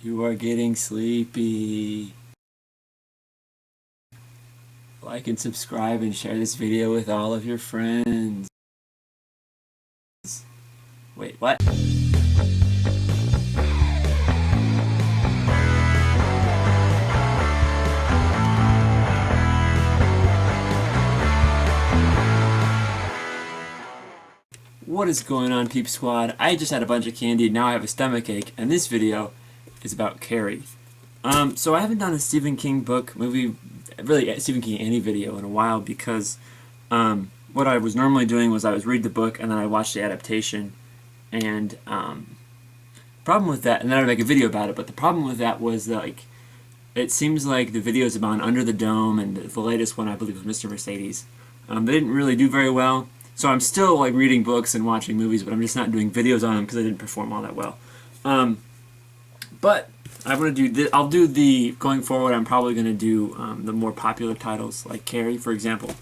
You are getting sleepy. Like and subscribe and share this video with all of your friends. Wait, what? What is going on, Peep Squad? I just had a bunch of candy, now I have a stomach ache, and this video is about Carrie. So I haven't done a Stephen King book, movie, really Stephen King any video in a while because what I was normally doing was I was read the book and then I watched the adaptation, and problem with that, and then I'd make a video about it, but the problem with that was that, like, it seems like the videos about Under the Dome and the latest one I believe was Mr. Mercedes, they didn't really do very well. So I'm still like reading books and watching movies, but I'm just not doing videos on them because they didn't perform all that well. But I'm gonna do this. I'll do the going forward. I'm probably gonna do the more popular titles like Carrie, for example.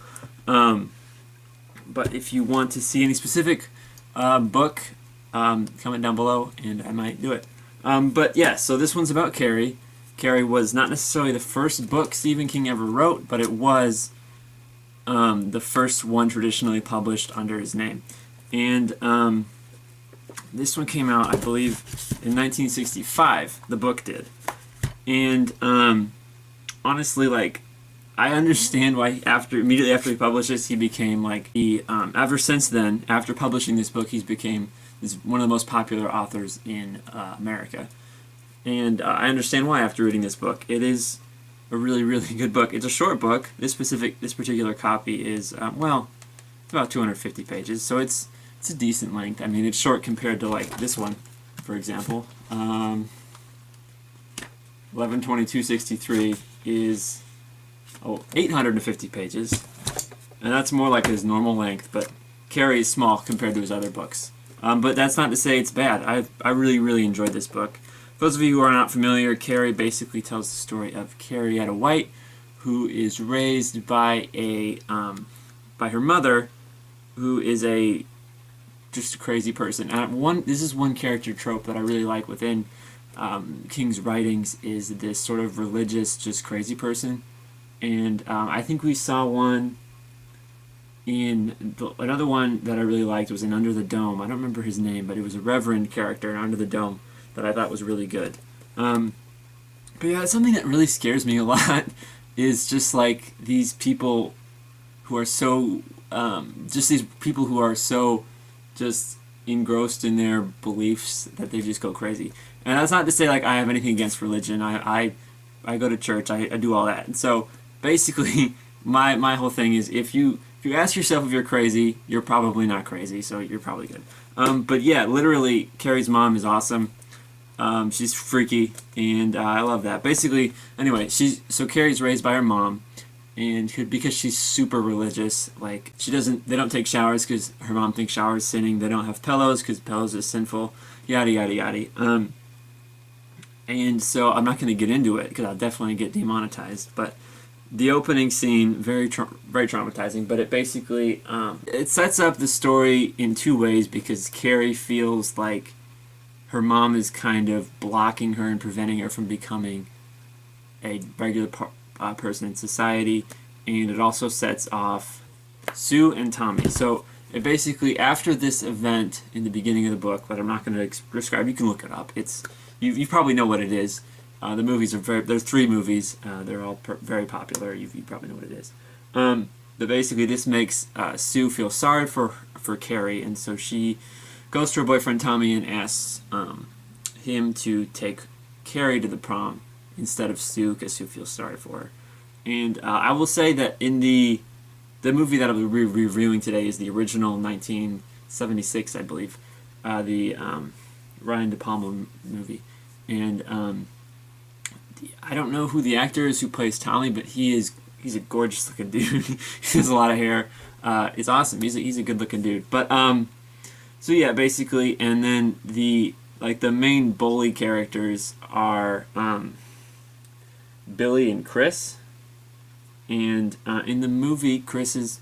But if you want to see any specific book, comment down below, and I might do it. But yeah, so this one's about Carrie. Carrie was not necessarily the first book Stephen King ever wrote, but it was the first one traditionally published under his name. And this one came out, I believe, in 1965. The book did. And honestly, like, I understand why immediately after he published this, he became like ever since then, after publishing this book, he's became one of the most popular authors in America. And I understand why after reading this book. It is a really, really good book. It's a short book. This particular copy is well, it's about 250 pages, so it's a decent length. I mean, it's short compared to like this one, for example. 11/22/63 is 850 pages, and that's more like his normal length. But Carrie is small compared to his other books. But that's not to say it's bad. I really, really enjoyed this book. For those of you who are not familiar, Carrie basically tells the story of Carrietta White, who is raised by by her mother, who is just a crazy person. This is one character trope that I really like within King's writings, is this sort of religious, just crazy person. And I think we saw one in another one that I really liked was in Under the Dome. I don't remember his name, but it was a reverend character in Under the Dome that I thought was really good. But yeah, something that really scares me a lot is just like these people who are so, just engrossed in their beliefs that they just go crazy. And that's not to say like I have anything against religion. I go to church. I do all that. And so basically, my whole thing is if you ask yourself if you're crazy, you're probably not crazy. So you're probably good. But yeah, literally, Carrie's mom is awesome. She's freaky, and I love that. Basically, anyway, so Carrie's raised by her mom, and because she's super religious, like they don't take showers because her mom thinks showers is sinning. They don't have pillows because pillows is sinful. Yada yada yada. And so I'm not going to get into it because I'll definitely get demonetized. But the opening scene, very traumatizing. But it basically it sets up the story in two ways because Carrie feels like her mom is kind of blocking her and preventing her from becoming a regular person in society, and it also sets off Sue and Tommy. So it basically, after this event in the beginning of the book that I'm not going to describe, you can look it up. You probably know what it is. The movies are there's 3 movies. They're all very popular. You probably know what it is. But basically, this makes Sue feel sorry for Carrie, and so she goes to her boyfriend Tommy and asks him to take Carrie to the prom instead of Sue because Sue feels sorry for her. And I will say that in the movie that I'll be reviewing today is the original 1976, I believe, the Ryan De Palma movie. And I don't know who the actor is who plays Tommy, but he's a gorgeous looking dude. He has a lot of hair. It's awesome. He's a good looking dude. But so yeah, basically, and then the main bully characters are Billy and Chris, and in the movie, Chris is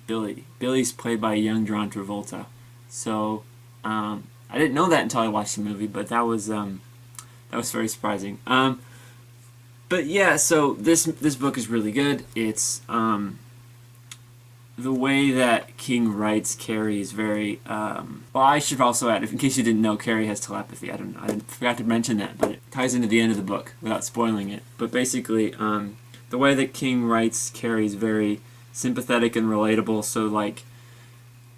Billy. Billy's played by young John Travolta. So I didn't know that until I watched the movie, but that was That was very surprising. But yeah, so this book is really good. It's the way that King writes Carrie is very. Well, I should also add, if in case you didn't know, Carrie has telepathy. I forgot to mention that, but it ties into the end of the book without spoiling it. But basically, the way that King writes Carrie is very sympathetic and relatable. So like,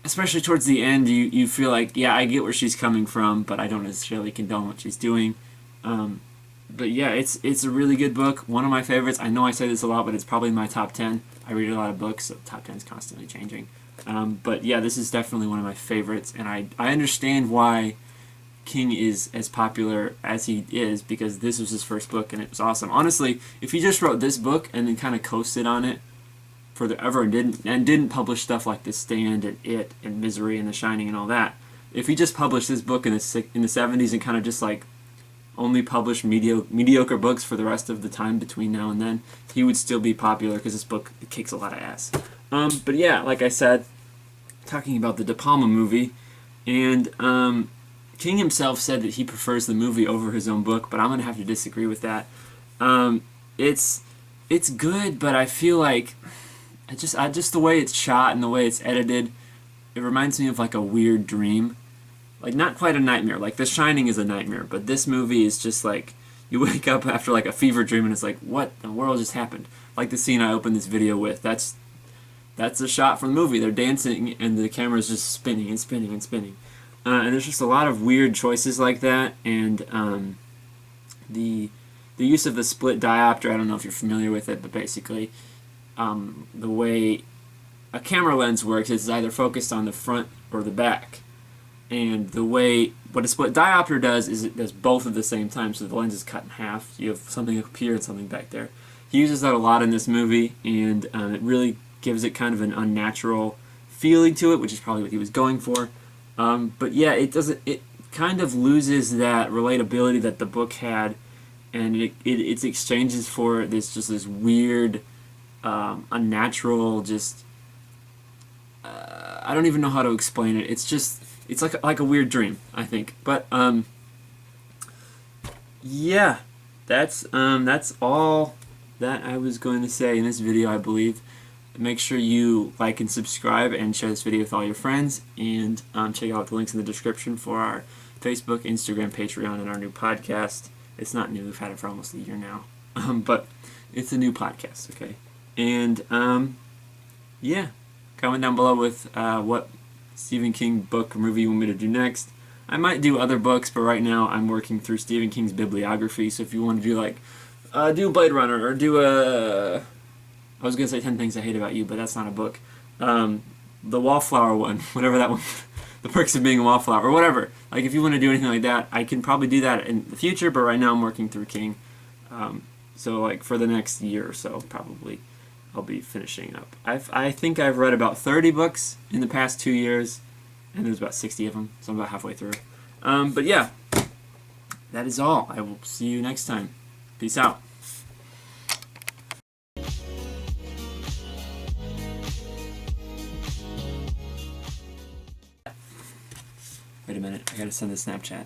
especially towards the end, you feel like, yeah, I get where she's coming from, but I don't necessarily condone what she's doing. But yeah, it's a really good book. One of my favorites. I know I say this a lot, but it's probably in my top 10. I read a lot of books, so top 10 is constantly changing. But yeah, this is definitely one of my favorites, and I understand why King is as popular as he is, because this was his first book, and it was awesome. Honestly, if he just wrote this book and then kind of coasted on it forever and didn't publish stuff like The Stand and It and Misery and The Shining and all that, if he just published this book in the 70s and kind of just like only published mediocre books for the rest of the time between now and then, he would still be popular because this book kicks a lot of ass. But yeah, like I said, talking about the De Palma movie, and King himself said that he prefers the movie over his own book, but I'm gonna have to disagree with that. It's good, but I feel like just the way it's shot and the way it's edited, it reminds me of like a weird dream. Like, not quite a nightmare. Like, The Shining is a nightmare, but this movie is just like, you wake up after like a fever dream and it's like, what in the world just happened? Like the scene I opened this video with, that's a shot from the movie. They're dancing and the camera's just spinning and spinning and spinning. And there's just a lot of weird choices like that, and the use of the split diopter, I don't know if you're familiar with it, but basically the way a camera lens works is either focused on the front or the back. And the way, what a split diopter does is it does both at the same time, so the lens is cut in half. You have something up here and something back there. He uses that a lot in this movie, and it really gives it kind of an unnatural feeling to it, which is probably what he was going for. But yeah, it kind of loses that relatability that the book had, and its exchanges for this weird, unnatural, I don't even know how to explain it. It's like a weird dream, I think. But yeah, that's all that I was going to say in this video, I believe. Make sure you like and subscribe and share this video with all your friends, and check out the links in the description for our Facebook, Instagram, Patreon, and our new podcast. It's not new; we've had it for almost a year now, but it's a new podcast, okay? And yeah, comment down below with what Stephen King book or movie you want me to do next. I might do other books, but right now I'm working through Stephen King's bibliography, so if you want to do like do Blade Runner, or do I was going to say 10 Things I Hate About You, but that's not a book. The Wallflower one, whatever that one, The Perks of Being a Wallflower, or whatever. Like, if you want to do anything like that, I can probably do that in the future, but right now I'm working through King. So like for the next year or so, probably I'll be finishing up. I think I've read about 30 books in the past 2 years, and there's about 60 of them, so I'm about halfway through. But yeah, that is all. I will see you next time. Peace out. Wait a minute, I gotta send a Snapchat.